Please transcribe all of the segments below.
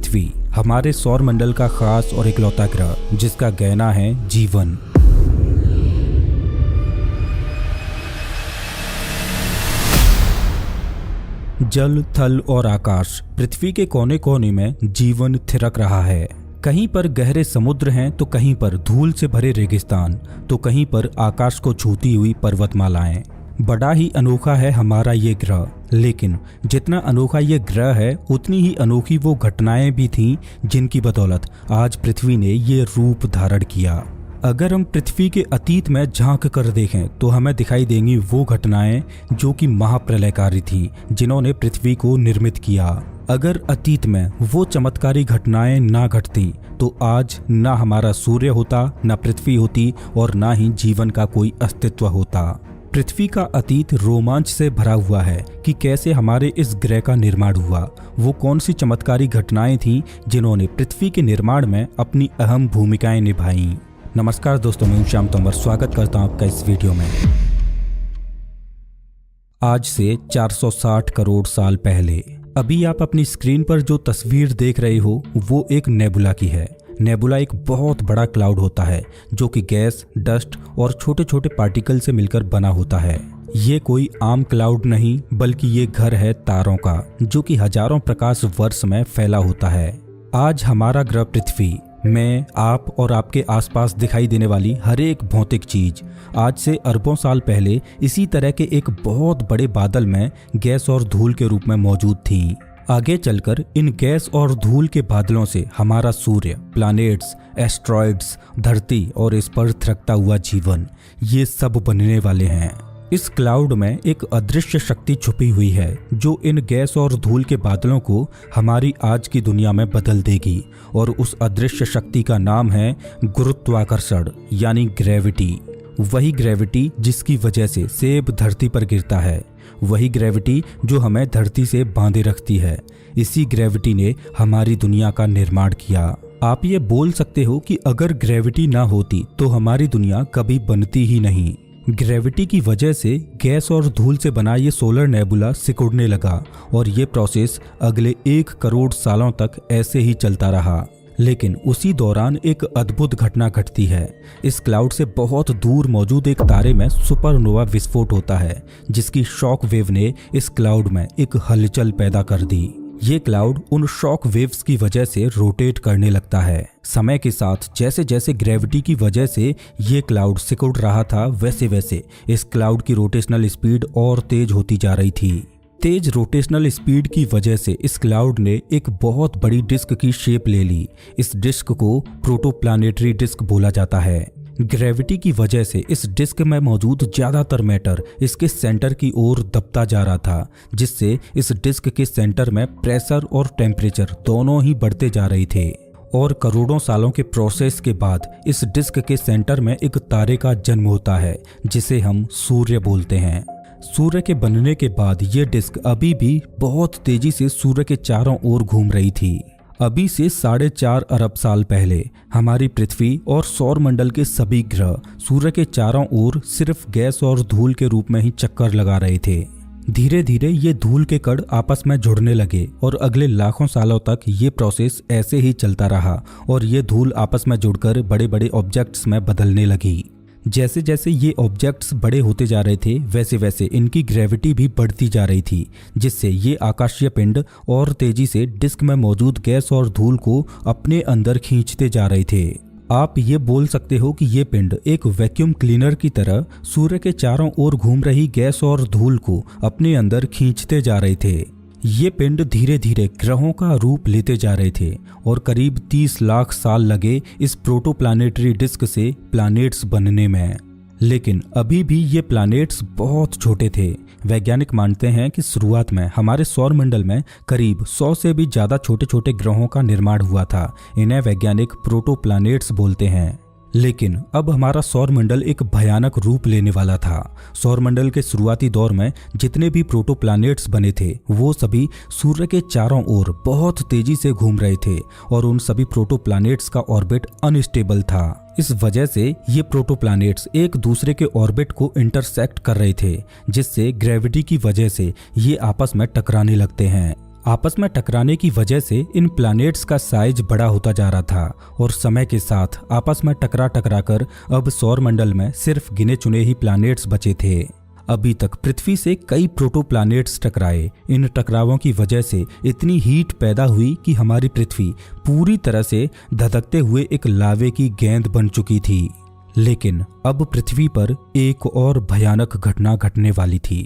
पृथ्वी हमारे सौर मंडल का खास और इकलौता ग्रह जिसका कहना है जीवन। जल, थल और आकाश, पृथ्वी के कोने कोने में जीवन थिरक रहा है। कहीं पर गहरे समुद्र हैं तो कहीं पर धूल से भरे रेगिस्तान, तो कहीं पर आकाश को छूती हुई पर्वतमालाएं। बड़ा ही अनोखा है हमारा ये ग्रह, लेकिन जितना अनोखा ये ग्रह है उतनी ही अनोखी वो घटनाएं भी थीं जिनकी बदौलत आज पृथ्वी ने ये रूप धारण किया। अगर हम पृथ्वी के अतीत में झांक कर देखें तो हमें दिखाई देंगी वो घटनाएं जो कि महाप्रलयकारी थी, जिन्होंने पृथ्वी को निर्मित किया। अगर अतीत में वो चमत्कारी घटनाएं ना घटती तो आज ना हमारा सूर्य होता, ना पृथ्वी होती और ना ही जीवन का कोई अस्तित्व होता। पृथ्वी का अतीत रोमांच से भरा हुआ है कि कैसे हमारे इस ग्रह का निर्माण हुआ। वो कौन सी चमत्कारी घटनाएं थीं जिन्होंने पृथ्वी के निर्माण में अपनी अहम भूमिकाएं निभाई। नमस्कार दोस्तों, मैं श्याम तंवर स्वागत करता हूं आपका इस वीडियो में। आज से 460 करोड़ साल पहले, अभी आप अपनी स्क्रीन पर जो तस्वीर देख रहे हो वो एक नेबुला की है। नेबुला एक बहुत बड़ा क्लाउड होता है जो कि गैस, डस्ट और छोटे छोटे पार्टिकल से मिलकर बना होता है। ये कोई आम क्लाउड नहीं बल्कि ये घर है तारों का, जो कि हजारों प्रकाश वर्ष में फैला होता है। आज हमारा ग्रह पृथ्वी, मैं, आप और आपके आसपास दिखाई देने वाली हर एक भौतिक चीज आज से अरबों साल पहले इसी तरह के एक बहुत बड़े बादल में गैस और धूल के रूप में मौजूद थी। आगे चलकर इन गैस और धूल के बादलों से हमारा सूर्य, प्लैनेट्स, एस्ट्रॉइड्स, धरती और इस पर थिरकता हुआ जीवन, ये सब बनने वाले हैं। इस क्लाउड में एक अदृश्य शक्ति छुपी हुई है जो इन गैस और धूल के बादलों को हमारी आज की दुनिया में बदल देगी, और उस अदृश्य शक्ति का नाम है गुरुत्वाकर्षण यानी ग्रेविटी। वही ग्रेविटी जिसकी वजह से सेब धरती पर गिरता है, वही ग्रेविटी जो हमें धरती से बांधे रखती है। इसी ग्रेविटी ने हमारी दुनिया का निर्माण किया। आप ये बोल सकते हो कि अगर ग्रेविटी ना होती तो हमारी दुनिया कभी बनती ही नहीं। ग्रेविटी की वजह से गैस और धूल से बना ये सोलर नेबुला सिकुड़ने लगा और ये प्रोसेस अगले 1 करोड़ सालों तक ऐसे ही चलता रहा। लेकिन उसी दौरान एक अद्भुत घटना घटती है। इस क्लाउड से बहुत दूर मौजूद एक तारे में सुपरनोवा विस्फोट होता है, जिसकी शॉक वेव ने इस क्लाउड में एक हलचल पैदा कर दी। ये क्लाउड उन शॉक वेव्स की वजह से रोटेट करने लगता है। समय के साथ जैसे जैसे ग्रेविटी की वजह से ये क्लाउड सिकुड़ रहा था, वैसे वैसे इस क्लाउड की रोटेशनल स्पीड और तेज होती जा रही थी। तेज रोटेशनल स्पीड की वजह से इस क्लाउड ने एक बहुत बड़ी डिस्क की शेप ले ली। इस डिस्क को प्रोटोप्लानेटरी डिस्क बोला जाता है। ग्रेविटी की वजह से इस डिस्क में मौजूद ज्यादातर मैटर इसके सेंटर की ओर दबता जा रहा था, जिससे इस डिस्क के सेंटर में प्रेशर और टेम्परेचर दोनों ही बढ़ते जा रहे थे। और करोड़ों सालों के प्रोसेस के बाद इस डिस्क के सेंटर में एक तारे का जन्म होता है जिसे हम सूर्य बोलते हैं। सूर्य के बनने के बाद ये डिस्क अभी भी बहुत तेजी से सूर्य के चारों ओर घूम रही थी। अभी से 4.5 अरब साल पहले हमारी पृथ्वी और सौर मंडल के सभी ग्रह सूर्य के चारों ओर सिर्फ गैस और धूल के रूप में ही चक्कर लगा रहे थे। धीरे धीरे ये धूल के कण आपस में जुड़ने लगे और अगले लाखों सालों तक ये प्रोसेस ऐसे ही चलता रहा और ये धूल आपस में जुड़कर बड़े बड़े ऑब्जेक्ट्स में बदलने लगी। जैसे जैसे ये ऑब्जेक्ट्स बड़े होते जा रहे थे वैसे वैसे इनकी ग्रेविटी भी बढ़ती जा रही थी, जिससे ये आकाशीय पिंड और तेजी से डिस्क में मौजूद गैस और धूल को अपने अंदर खींचते जा रहे थे। आप ये बोल सकते हो कि ये पिंड एक वैक्यूम क्लीनर की तरह सूर्य के चारों ओर घूम रही गैस और धूल को अपने अंदर खींचते जा रहे थे। ये पिंड धीरे धीरे ग्रहों का रूप लेते जा रहे थे और करीब 30 लाख साल लगे इस प्रोटोप्लानेटरी डिस्क से प्लैनेट्स बनने में। लेकिन अभी भी ये प्लैनेट्स बहुत छोटे थे। वैज्ञानिक मानते हैं कि शुरुआत में हमारे सौर मंडल में करीब 100 से भी ज्यादा छोटे छोटे ग्रहों का निर्माण हुआ था। इन्हें वैज्ञानिक प्रोटोप्लैनेट्स बोलते हैं। लेकिन अब हमारा सौर मंडल एक भयानक रूप लेने वाला था। सौर मंडल के शुरुआती दौर में जितने भी प्रोटोप्लैनेट्स बने थे वो सभी सूर्य के चारों ओर बहुत तेजी से घूम रहे थे और उन सभी प्रोटोप्लैनेट्स का ऑर्बिट अनस्टेबल था। इस वजह से ये प्रोटोप्लैनेट्स एक दूसरे के ऑर्बिट को इंटरसेक्ट कर रहे थे, जिससे ग्रेविटी की वजह से ये आपस में टकराने लगते हैं। आपस में टकराने की वजह से इन प्लैनेट्स का साइज बड़ा होता जा रहा था और समय के साथ आपस में टकरा टकरा कर अब सौरमंडल में सिर्फ गिने चुने ही प्लैनेट्स बचे थे। अभी तक पृथ्वी से कई प्रोटो प्लैनेट्स टकराए। इन टकरावों की वजह से इतनी हीट पैदा हुई कि हमारी पृथ्वी पूरी तरह से धधकते हुए एक लावे की गेंद बन चुकी थी। लेकिन अब पृथ्वी पर एक और भयानक घटना घटने वाली थी।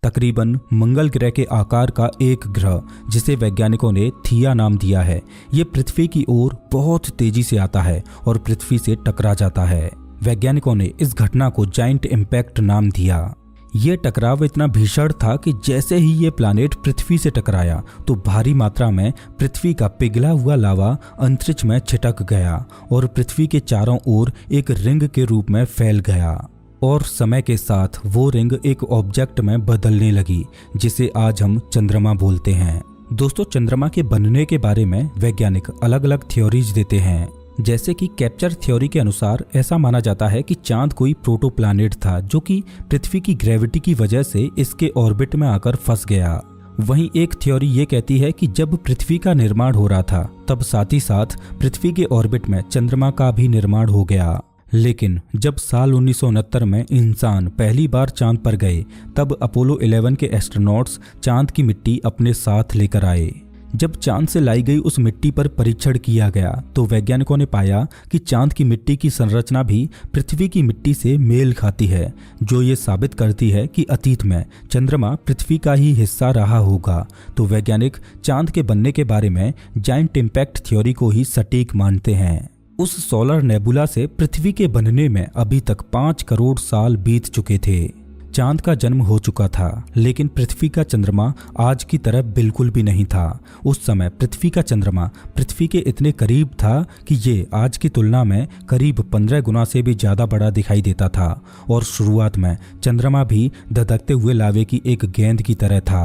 तकरीबन मंगल ग्रह के आकार का एक ग्रह, जिसे वैज्ञानिकों ने थिया नाम दिया है, ये पृथ्वी की ओर बहुत तेजी से आता है और पृथ्वी से टकरा जाता है। वैज्ञानिकों ने इस घटना को जाइंट इम्पैक्ट नाम दिया। ये टकराव इतना भीषण था कि जैसे ही ये प्लैनेट पृथ्वी से टकराया तो भारी मात्रा में पृथ्वी का पिघला हुआ लावा अंतरिक्ष में छिटक गया और पृथ्वी के चारों ओर एक रिंग के रूप में फैल गया और समय के साथ वो रिंग एक ऑब्जेक्ट में बदलने लगी, जिसे आज हम चंद्रमा बोलते हैं। दोस्तों, चंद्रमा के बनने के बारे में वैज्ञानिक अलग अलग थ्योरीज देते हैं। जैसे कि कैप्चर थ्योरी के अनुसार ऐसा माना जाता है कि चांद कोई प्रोटो प्लैनेट था जो कि पृथ्वी की ग्रेविटी की वजह से इसके ऑर्बिट में आकर फंस गया। वहीं एक थ्योरी ये कहती है कि जब पृथ्वी का निर्माण हो रहा था तब साथ ही साथ पृथ्वी के ऑर्बिट में चंद्रमा का भी निर्माण हो गया। लेकिन जब साल 1969 में इंसान पहली बार चांद पर गए तब अपोलो 11 के एस्ट्रोनॉट्स चांद की मिट्टी अपने साथ लेकर आए। जब चांद से लाई गई उस मिट्टी पर परीक्षण किया गया तो वैज्ञानिकों ने पाया कि चांद की मिट्टी की संरचना भी पृथ्वी की मिट्टी से मेल खाती है, जो ये साबित करती है कि अतीत में चंद्रमा पृथ्वी का ही हिस्सा रहा होगा। तो वैज्ञानिक चांद के बनने के बारे में जाइंट इम्पैक्ट थ्योरी को ही सटीक मानते हैं। उस सोलर नेबुला से पृथ्वी के बनने में अभी तक 5 करोड़ साल बीत चुके थे। चांद का जन्म हो चुका था, लेकिन पृथ्वी का चंद्रमा आज की तरह बिल्कुल भी नहीं था। उस समय पृथ्वी का चंद्रमा पृथ्वी के इतने करीब था कि ये आज की तुलना में करीब 15 गुना से भी ज़्यादा बड़ा दिखाई देता था और शुरुआत में चंद्रमा भी धधकते हुए लावे की एक गेंद की तरह था।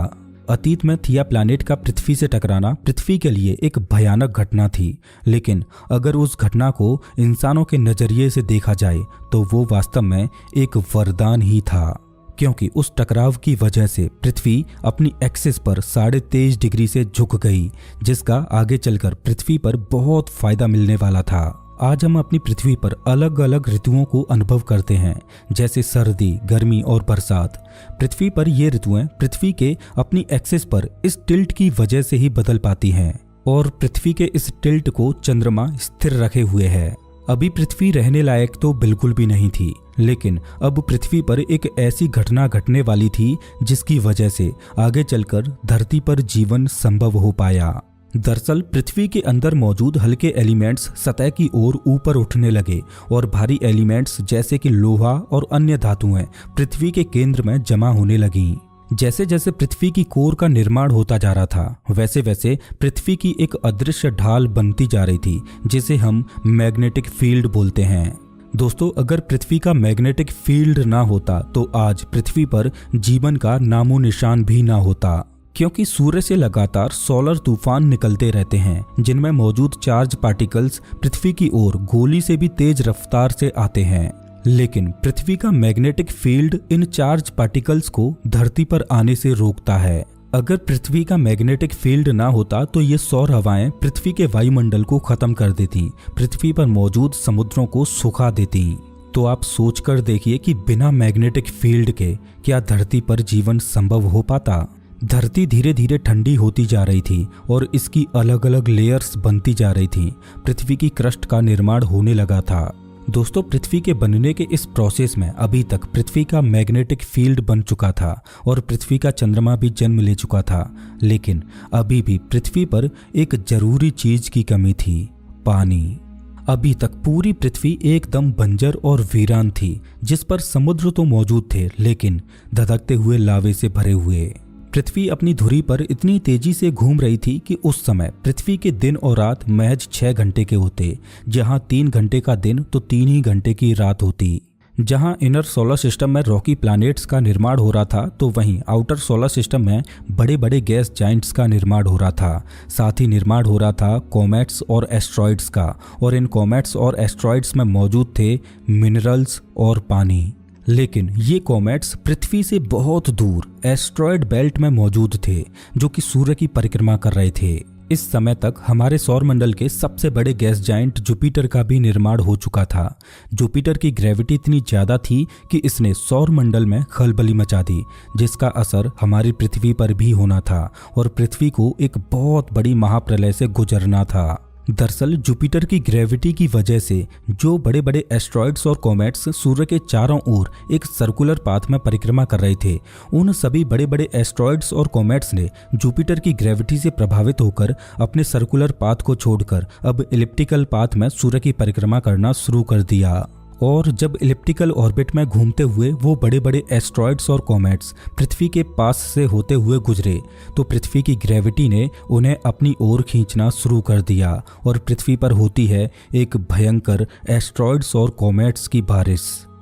अतीत में थिया प्लैनेट का पृथ्वी से टकराना पृथ्वी के लिए एक भयानक घटना थी, लेकिन अगर उस घटना को इंसानों के नज़रिए से देखा जाए तो वो वास्तव में एक वरदान ही था, क्योंकि उस टकराव की वजह से पृथ्वी अपनी एक्सिस पर 23.5 डिग्री से झुक गई, जिसका आगे चलकर पृथ्वी पर बहुत फायदा मिलने वाला था। आज हम अपनी पृथ्वी पर अलग अलग ऋतुओं को अनुभव करते हैं, जैसे सर्दी, गर्मी और बरसात। पृथ्वी पर ये ऋतुएं पृथ्वी के अपनी एक्सिस पर इस टिल्ट की वजह से ही बदल पाती हैं और पृथ्वी के इस टिल्ट को चंद्रमा स्थिर रखे हुए है। अभी पृथ्वी रहने लायक तो बिल्कुल भी नहीं थी, लेकिन अब पृथ्वी पर एक ऐसी घटना घटने वाली थी जिसकी वजह से आगे चलकर धरती पर जीवन संभव हो पाया। दरअसल पृथ्वी के अंदर मौजूद हल्के एलिमेंट्स सतह की ओर ऊपर उठने लगे और भारी एलिमेंट्स जैसे कि लोहा और अन्य धातुएं पृथ्वी के केंद्र में जमा होने लगीं। जैसे जैसे पृथ्वी की कोर का निर्माण होता जा रहा था, वैसे वैसे पृथ्वी की एक अदृश्य ढाल बनती जा रही थी, जिसे हम मैग्नेटिक फील्ड बोलते हैं। दोस्तों, अगर पृथ्वी का मैग्नेटिक फील्ड ना होता तो आज पृथ्वी पर जीवन का नामो निशान भी ना होता, क्योंकि सूर्य से लगातार सोलर तूफान निकलते रहते हैं, जिनमें मौजूद चार्ज पार्टिकल्स पृथ्वी की ओर गोली से भी तेज रफ्तार से आते हैं। लेकिन पृथ्वी का magnetic field in charge particles को धरती पर आने से रोकता है। अगर पृथ्वी का मैग्नेटिक फील्ड ना होता तो ये सौर हवाएं पृथ्वी के वायुमंडल को खत्म कर देती, पृथ्वी पर मौजूद समुद्रों को सुखा देती। तो आप सोचकर देखिए कि बिना मैग्नेटिक फील्ड के क्या धरती पर जीवन संभव हो पाता। धरती धीरे धीरे ठंडी होती जा रही थी और इसकी अलग अलग लेयर्स बनती जा रही थी। पृथ्वी की क्रस्ट का निर्माण होने लगा था। दोस्तों, पृथ्वी के बनने के इस प्रोसेस में अभी तक पृथ्वी का मैग्नेटिक फील्ड बन चुका था और पृथ्वी का चंद्रमा भी जन्म ले चुका था, लेकिन अभी भी पृथ्वी पर एक जरूरी चीज की कमी थी, पानी। अभी तक पूरी पृथ्वी एकदम बंजर और वीरान थी, जिस पर समुद्र तो मौजूद थे लेकिन धधकते हुए लावे से भरे हुए। पृथ्वी अपनी धुरी पर इतनी तेजी से घूम रही थी कि उस समय पृथ्वी के दिन और रात महज 6 घंटे के होते, जहां 3 घंटे का दिन तो 3 ही घंटे की रात होती। जहां इनर सोलर सिस्टम में रॉकी प्लैनेट्स का निर्माण हो रहा था, तो वहीं आउटर सोलर सिस्टम में बड़े बड़े गैस जाइंट्स का निर्माण हो रहा था। साथ ही निर्माण हो रहा था कॉमेट्स और एस्ट्रॉइड्स का, और इन कॉमेट्स और एस्ट्रॉइड्स में मौजूद थे मिनरल्स और पानी। लेकिन ये कॉमेट्स पृथ्वी से बहुत दूर एस्ट्रॉयड बेल्ट में मौजूद थे जो कि सूर्य की परिक्रमा कर रहे थे। इस समय तक हमारे सौर मंडल के सबसे बड़े गैस जाइंट जुपिटर का भी निर्माण हो चुका था। जुपिटर की ग्रेविटी इतनी ज्यादा थी कि इसने सौर मंडल में खलबली मचा दी, जिसका असर हमारी पृथ्वी पर भी होना था और पृथ्वी को एक बहुत बड़ी महाप्रलय से गुजरना था। दरअसल जुपिटर की ग्रेविटी की वजह से जो बड़े बड़े एस्ट्रॉइड्स और कॉमेट्स सूर्य के चारों ओर एक सर्कुलर पाथ में परिक्रमा कर रहे थे, उन सभी बड़े बड़े एस्ट्रॉइड्स और कॉमेट्स ने जुपिटर की ग्रेविटी से प्रभावित होकर अपने सर्कुलर पाथ को छोड़कर अब इलिप्टिकल पाथ में सूर्य की परिक्रमा करना शुरू कर दिया। और जब इलिप्टिकल ऑर्बिट में घूमते हुए वो बड़े बड़े एस्ट्रॉइड्स और कॉमेट्स पृथ्वी के पास से होते हुए गुजरे तो पृथ्वी की ग्रेविटी ने उन्हें अपनी ओर खींचना शुरू कर दिया और पृथ्वी पर होती है एक भयंकर एस्ट्रॉइड्स और कॉमेट्स की बारिश।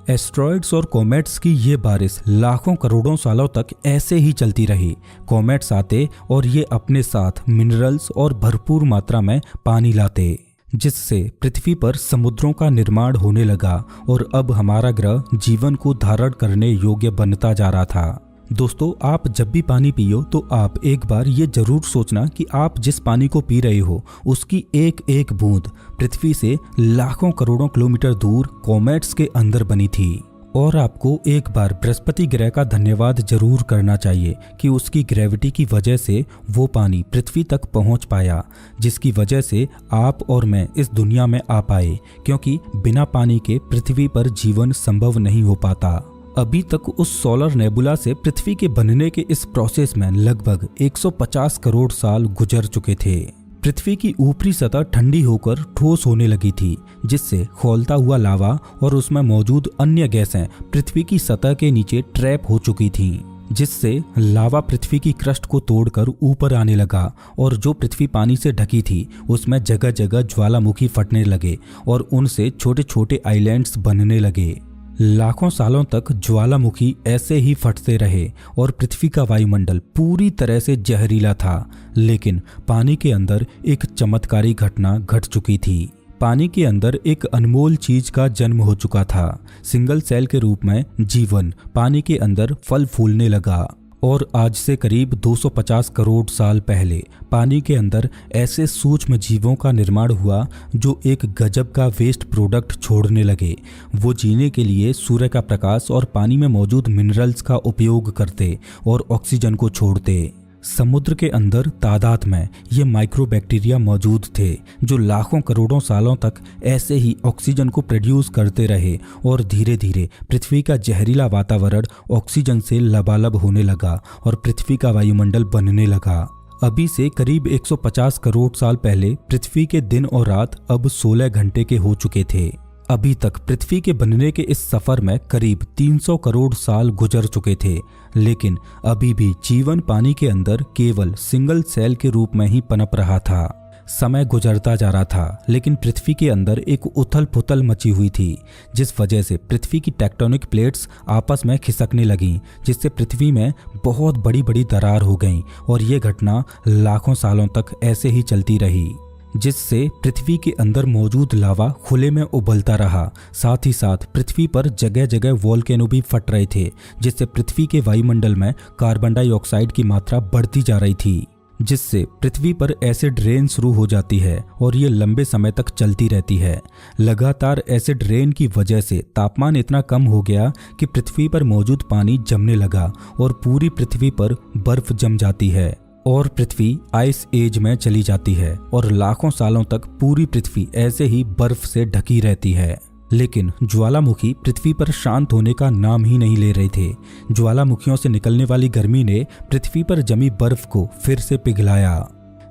एस्ट्रॉइड्स और कॉमेट्स की ये बारिश लाखों करोड़ों सालों तक ऐसे ही चलती रही। कॉमेट्स आते और ये अपने साथ मिनरल्स और भरपूर मात्रा में पानी लाते, जिससे पृथ्वी पर समुद्रों का निर्माण होने लगा और अब हमारा ग्रह जीवन को धारण करने योग्य बनता जा रहा था। दोस्तों, आप जब भी पानी पियो तो आप एक बार ये जरूर सोचना कि आप जिस पानी को पी रहे हो उसकी एक एक बूंद पृथ्वी से लाखों करोड़ों किलोमीटर दूर कॉमेट्स के अंदर बनी थी। और आपको एक बार बृहस्पति ग्रह का धन्यवाद जरूर करना चाहिए कि उसकी ग्रेविटी की वजह से वो पानी पृथ्वी तक पहुंच पाया, जिसकी वजह से आप और मैं इस दुनिया में आ पाए, क्योंकि बिना पानी के पृथ्वी पर जीवन संभव नहीं हो पाता। अभी तक उस सोलर नेबुला से पृथ्वी के बनने के इस प्रोसेस में लगभग 150 करोड़ साल गुजर चुके थे। पृथ्वी की ऊपरी सतह ठंडी होकर ठोस होने लगी थी, जिससे खौलता हुआ लावा और उसमें मौजूद अन्य गैसें पृथ्वी की सतह के नीचे ट्रैप हो चुकी थीं, जिससे लावा पृथ्वी की क्रस्ट को तोड़कर ऊपर आने लगा और जो पृथ्वी पानी से ढकी थी उसमें जगह जगह ज्वालामुखी फटने लगे और उनसे छोटे छोटे आइलैंड्स बनने लगे। लाखों सालों तक ज्वालामुखी ऐसे ही फटते रहे और पृथ्वी का वायुमंडल पूरी तरह से जहरीला था, लेकिन पानी के अंदर एक चमत्कारी घटना घट चुकी थी। पानी के अंदर एक अनमोल चीज का जन्म हो चुका था। सिंगल सेल के रूप में जीवन पानी के अंदर फल फूलने लगा और आज से करीब 250 करोड़ साल पहले पानी के अंदर ऐसे सूक्ष्म जीवों का निर्माण हुआ जो एक गजब का वेस्ट प्रोडक्ट छोड़ने लगे। वो जीने के लिए सूर्य का प्रकाश और पानी में मौजूद मिनरल्स का उपयोग करते और ऑक्सीजन को छोड़ते। समुद्र के अंदर तादाद में ये माइक्रोबैक्टीरिया मौजूद थे जो लाखों करोड़ों सालों तक ऐसे ही ऑक्सीजन को प्रोड्यूस करते रहे और धीरे धीरे पृथ्वी का जहरीला वातावरण ऑक्सीजन से लबालब होने लगा और पृथ्वी का वायुमंडल बनने लगा। अभी से करीब 150 करोड़ साल पहले पृथ्वी के दिन और रात अब 16 घंटे के हो चुके थे। अभी तक पृथ्वी के बनने के इस सफर में करीब 300 करोड़ साल गुजर चुके थे, लेकिन अभी भी जीवन पानी के अंदर केवल सिंगल सेल के रूप में ही पनप रहा था। समय गुजरता जा रहा था, लेकिन पृथ्वी के अंदर एक उथल पुथल मची हुई थी, जिस वजह से पृथ्वी की टेक्टोनिक प्लेट्स आपस में खिसकने लगीं, जिससे पृथ्वी में बहुत बड़ी बड़ी दरार हो गई और ये घटना लाखों सालों तक ऐसे ही चलती रही, जिससे पृथ्वी के अंदर मौजूद लावा खुले में उबलता रहा। साथ ही साथ पृथ्वी पर जगह जगह वोल्केनो भी फट रहे थे, जिससे पृथ्वी के वायुमंडल में कार्बन डाइऑक्साइड की मात्रा बढ़ती जा रही थी, जिससे पृथ्वी पर एसिड रेन शुरू हो जाती है और ये लंबे समय तक चलती रहती है। लगातार एसिड रेन की वजह से तापमान इतना कम हो गया कि पृथ्वी पर मौजूद पानी जमने लगा और पूरी पृथ्वी पर बर्फ जम जाती है और पृथ्वी आइस एज में चली जाती है और लाखों सालों तक पूरी पृथ्वी ऐसे ही बर्फ से ढकी रहती है। लेकिन ज्वालामुखी पृथ्वी पर शांत होने का नाम ही नहीं ले रहे थे। ज्वालामुखियों से निकलने वाली गर्मी ने पृथ्वी पर जमी बर्फ को फिर से पिघलाया।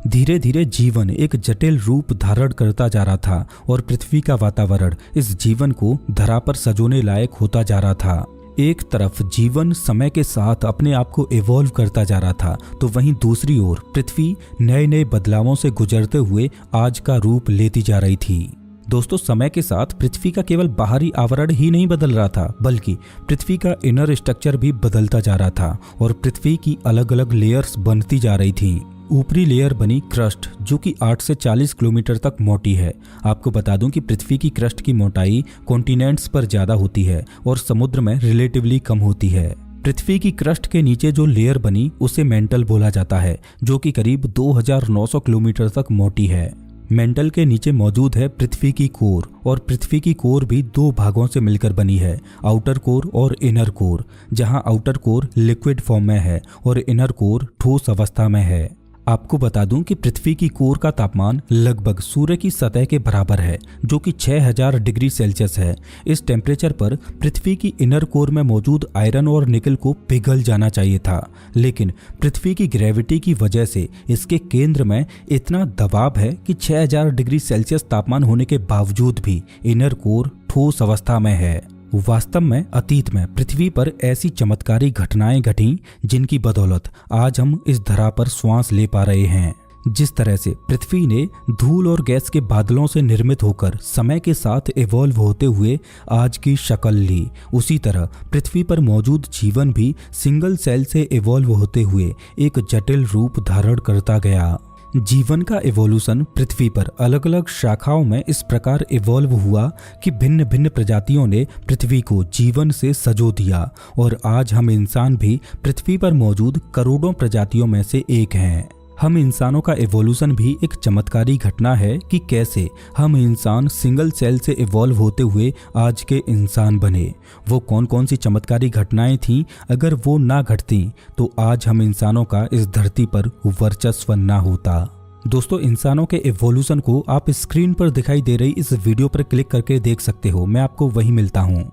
धीरे धीरे जीवन एक जटिल रूप धारण करता जा रहा था और पृथ्वी का वातावरण इस जीवन को धरा पर सजोने लायक होता जा रहा था। एक तरफ जीवन समय के साथ अपने आप को इवॉल्व करता जा रहा था, तो वहीं दूसरी ओर पृथ्वी नए नए बदलावों से गुजरते हुए आज का रूप लेती जा रही थी। दोस्तों, समय के साथ पृथ्वी का केवल बाहरी आवरण ही नहीं बदल रहा था, बल्कि पृथ्वी का इनर स्ट्रक्चर भी बदलता जा रहा था और पृथ्वी की अलग अलग लेयर्स बनती जा रही थी। ऊपरी लेयर बनी क्रस्ट जो कि 8 से 40 किलोमीटर तक मोटी है। आपको बता दूं कि पृथ्वी की क्रस्ट की मोटाई कॉन्टिनेंट्स पर ज्यादा होती है और समुद्र में रिलेटिवली कम होती है। पृथ्वी की क्रस्ट के नीचे जो लेयर बनी उसे मेंटल बोला जाता है, जो कि करीब 2900 किलोमीटर तक मोटी है। मेंटल के नीचे मौजूद है पृथ्वी की कोर, और पृथ्वी की कोर भी 2 भागों से मिलकर बनी है, आउटर कोर और इनर कोर, जहां आउटर कोर लिक्विड फॉर्म में है और इनर कोर ठोस अवस्था में है। आपको बता दूं कि पृथ्वी की कोर का तापमान लगभग सूर्य की सतह के बराबर है, जो कि 6000 डिग्री सेल्सियस है। इस टेम्परेचर पर पृथ्वी की इनर कोर में मौजूद आयरन और निकल को पिघल जाना चाहिए था, लेकिन पृथ्वी की ग्रेविटी की वजह से इसके केंद्र में इतना दबाव है कि 6000 डिग्री सेल्सियस तापमान होने के बावजूद भी इनर कोर ठोस अवस्था में है। वास्तव में अतीत में पृथ्वी पर ऐसी चमत्कारी घटनाएं घटीं जिनकी बदौलत आज हम इस धरा पर श्वास ले पा रहे हैं। जिस तरह से पृथ्वी ने धूल और गैस के बादलों से निर्मित होकर समय के साथ इवॉल्व होते हुए आज की शक्ल ली, उसी तरह पृथ्वी पर मौजूद जीवन भी सिंगल सेल से इवॉल्व होते हुए एक जटिल रूप धारण करता गया। जीवन का इवोल्यूशन पृथ्वी पर अलग अलग शाखाओं में इस प्रकार इवॉल्व हुआ कि भिन्न भिन्न प्रजातियों ने पृथ्वी को जीवन से सजो दिया, और आज हम इंसान भी पृथ्वी पर मौजूद करोड़ों प्रजातियों में से एक हैं। हम इंसानों का इवोल्यूशन भी एक चमत्कारी घटना है कि कैसे हम इंसान सिंगल सेल से इवॉल्व होते हुए आज के इंसान बने। वो कौन कौन सी चमत्कारी घटनाएं थीं, अगर वो ना घटती तो आज हम इंसानों का इस धरती पर वर्चस्व ना होता। दोस्तों, इंसानों के इवोल्यूशन को आप स्क्रीन पर दिखाई दे रही इस वीडियो पर क्लिक करके देख सकते हो। मैं आपको वहीं मिलता हूँ।